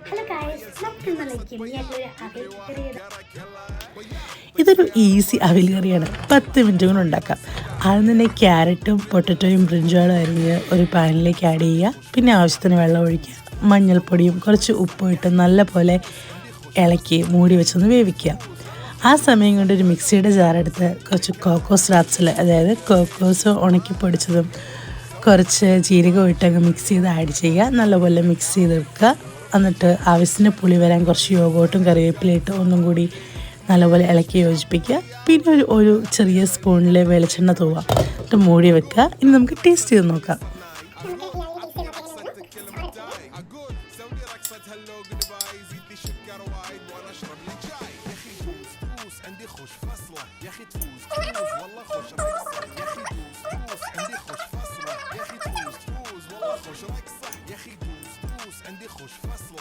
Hello guys, നമുക്ക് ഇന്നലെ കിമ്മിയായിട്ടുള്ള അവിൽ കറി ഇതൊരു ഈസി അവിൽ കറിയാണ്. 10 മിനിറ്റ് കൊണ്ട് ഉണ്ടാക്കാം. ആദ്യം തന്നെ ക്യാരറ്റും പൊട്ടറ്റോയും ബ്രിഞ്ചോളും അരിഞ്ഞ് ഒരു പാനിലേക്ക് ആഡ് ചെയ്യുക. പിന്നെ ആവശ്യത്തിന് വെള്ളം ഒഴിക്കുക. മഞ്ഞൾപ്പൊടിയും കുറച്ച് ഉപ്പും ഇട്ട് നല്ലപോലെ ഇളക്കി മൂടി വെച്ചൊന്ന് വേവിക്കുക. ആ സമയം കൊണ്ട് ഒരു മിക്സിയുടെ ജാറെടുത്ത് കുറച്ച് കോക്കോസ് റാപ്സിൽ, അതായത് കോക്കോസ് ഉണക്കി പൊടിച്ചതും കുറച്ച് ജീരകം ഇട്ടങ്ങ് മിക്സ് ചെയ്ത് ആഡ് ചെയ്യുക. നല്ലപോലെ മിക്സ് ചെയ്ത് വെക്കുക. എന്നിട്ട് ആവശ്യത്തിന് പുളി വരാൻ കുറച്ച് യോഗോട്ടും കറിവേപ്പിലയിട്ട് ഒന്നും കൂടി നല്ലപോലെ ഇളക്കി യോജിപ്പിക്കുക. പിന്നെ ഒരു ചെറിയ സ്പൂണിൽ വെളിച്ചെണ്ണ തൂവുക. എന്നിട്ട് മൂടി വെക്കുക. ഇനി നമുക്ക് ടേസ്റ്റ് ചെയ്ത് നോക്കാം. خوش رقصة يا أخي دوس دوس عندي خوش فصلة.